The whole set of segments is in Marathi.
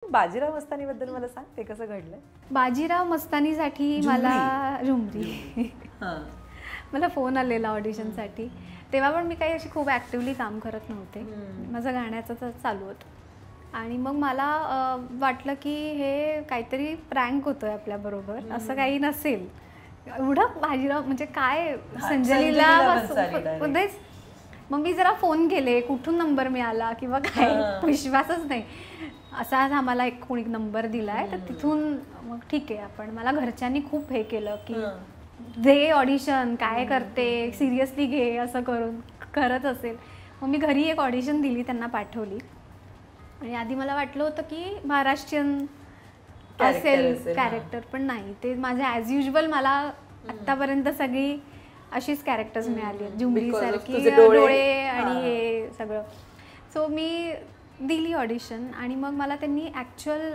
बाजीराव मस्तानीबद्दल मला सांग, ते कसं घडलं? बाजीराव मस्तानीसाठी मला झुमरी मला फोन आलेला ऑडिशनसाठी. तेव्हा पण मी काही अशी खूप ॲक्टिव्हली काम करत नव्हते, माझं गाण्याचं तर चालू होतं. आणि मग मला वाटलं की हे काहीतरी प्रँक होतोय आपल्याबरोबर, असं काही नसेल. एवढं बाजीराव म्हणजे काय, संजलीला मध्येच. मग मी जरा फोन केले, कुठून नंबर मिळाला किंवा काय, विश्वासच नाही. असाच आम्हाला एक कोणी नंबर दिलाय, तर तिथून मग ठीक आहे आपण. मला घरच्यांनी खूप हे केलं की दे ऑडिशन, काय करते, सिरियसली घे, असं करून करत असेल. मग मी घरी एक ऑडिशन दिली, त्यांना पाठवली. आणि आधी मला वाटलं होतं की महाराष्ट्रीयन असेल कॅरेक्टर, पण नाही. ते माझे ॲज युजल मला आत्तापर्यंत सगळी अशीच कॅरेक्टर्स मिळाली आहेत, झुमरीसारखी, डोळे आणि हे सगळं. सो मी दिली ऑडिशन आणि मग मला त्यांनी ॲक्च्युअल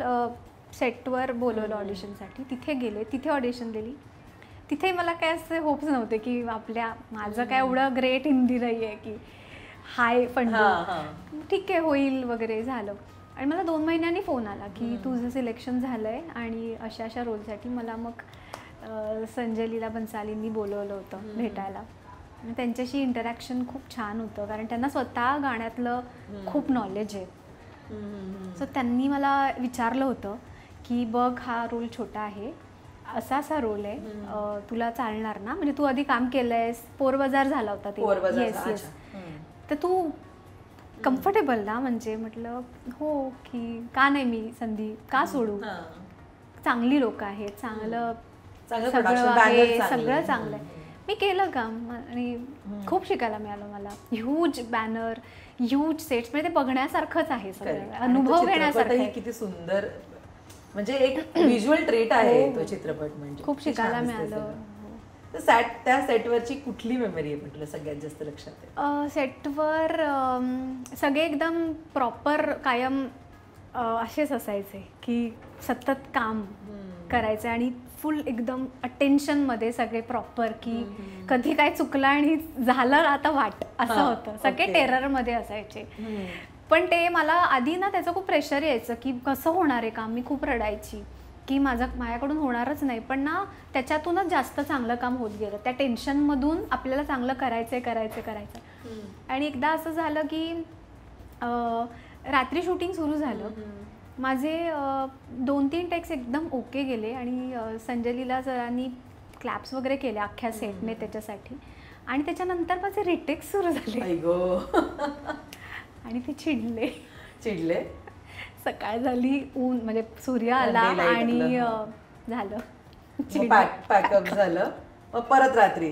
सेटवर बोलवलं ऑडिशनसाठी. तिथे गेले, तिथे ऑडिशन दिली. तिथे मला काय असे होप्स नव्हते की माझं काय एवढं ग्रेट हिंदी नाही आहे की हाय पण ठीक आहे होईल वगैरे. झालं. आणि मला 2 महिन्यांनी फोन आला की तुझं सिलेक्शन झालं आहे आणि अशा अशा रोलसाठी. मला मग संजलीला बन्सालींनी बोलवलं होतं भेटायला. त्यांच्याशी इंटरॅक्शन खूप छान होतं, कारण त्यांना स्वतः गाण्यातलं खूप नॉलेज आहे. सो त्यांनी मला विचारलं होतं की बघ, हा रोल छोटा आहे, असा असा रोल आहे, तुला चालणार ना? म्हणजे तू आधी काम केलंयस, पोरबाजार झाला होता ते. Yes yes. तर तू कम्फर्टेबल ना? म्हणजे म्हटलं हो, की का नाही, मी संधी का सोडू? चांगली लोक आहेत, चांगलं सगळं आहे, सगळं चांगलं आहे. मी केलं काम आणि खूप शिकायला मिळालं मला. ह्यूज बॅनर, ह्यूज सेट्स, म्हणजे ते बघण्यासारखंच आहे, सगळं अनुभव घेण्यासारखं. किती सुंदर, म्हणजे एक व्हिज्युअल ट्रेट आहे तो चित्रपट. म्हणजे खूप शिकायला मिळालं. त्या सेटवरची कुठली मेमरी आहे तुला सगळ्यात जास्त लक्षात आहे? सेटवर सगळे एकदम प्रॉपर कायम असेच असायचे की सतत काम करायचं आणि फुल एकदम अटेन्शनमध्ये सगळे प्रॉपर, की कधी काय चुकलं आणि झालं आता वाट, असं होतं. सगळे टेररमध्ये असायचे. पण ते मला आधी ना त्याचं खूप प्रेशर यायचं की कसं होणार आहे काम. मी खूप रडायची की माझ्याकडून होणारच नाही. पण ना त्याच्यातूनच जास्त चांगलं काम होत गेलं. त्या टेन्शनमधून आपल्याला चांगलं करायचं. आणि एकदा असं झालं की रात्री शूटिंग सुरू झालं. माझे 2-3 टेक्स एकदम ओके गेले आणि संजलीला जरांनी क्लॅप्स वगैरे केले अख्ख्या सेटने त्याच्यासाठी. आणि त्याच्यानंतर माझे रिटेक्स सुरू झाले आणि ते चिडले. सकाळ झाली, ऊन म्हणजे सूर्य आला आणि झालं, पॅकअप झालं. परत रात्री,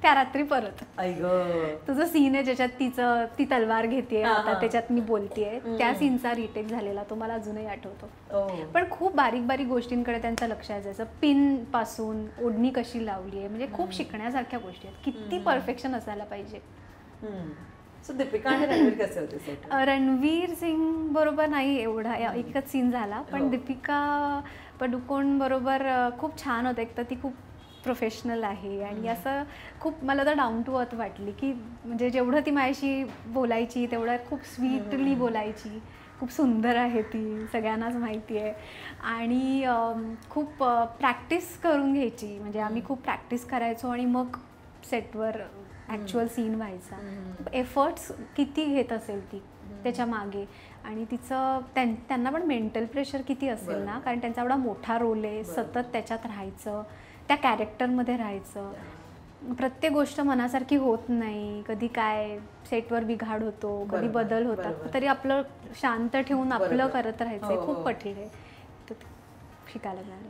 त्या रात्री परत तुझं सीन आहे ज्याच्यात ती तलवार घेते आता, त्याच्यात मी बोलतेय, त्या सीनचा रिटेक झालेला, तो मला अजूनही आठवतो. पण खूप बारीक बारीक गोष्टींकडे त्यांचं लक्ष असायचं. पिन पासून ओढणी कशी लावली आहे, म्हणजे खूप शिकण्यासारख्या गोष्टी आहेत. किती परफेक्शन असायला पाहिजे. दीपिका आणि रणवीर कसे होते? रणवीर सिंग बरोबर नाही एवढा, एकच सीन झाला. पण दीपिका पडुकोण बरोबर खूप छान होतं. एक तर ती खूप प्रोफेशनल आहे आणि असं खूप मला तर डाऊन टू अर्थ वाटली, की म्हणजे जेवढं ती माझ्याशी बोलायची तेवढं खूप स्वीटली बोलायची. खूप सुंदर आहे ती, सगळ्यांनाच माहिती आहे. आणि खूप प्रॅक्टिस करून घ्यायची. म्हणजे आम्ही खूप प्रॅक्टिस करायचो आणि मग सेटवर ॲक्च्युअल सीन व्हायचा. एफर्ट्स किती घेत असेल ती त्याच्या मागे. आणि तिचं त्यांना पण मेंटल प्रेशर किती असेल ना, कारण त्यांचा एवढा मोठा रोल आहे, सतत त्याच्यात राहायचं, त्या कॅरेक्टरमध्ये राहायचं. प्रत्येक गोष्ट मनासारखी होत नाही, कधी काय सेटवर बिघाड होतो, कधी बदल होतात, तरी आपलं शांत ठेवून आपलं करत राहायचं खूप कठीण आहे. तर शिकायला मिळालं.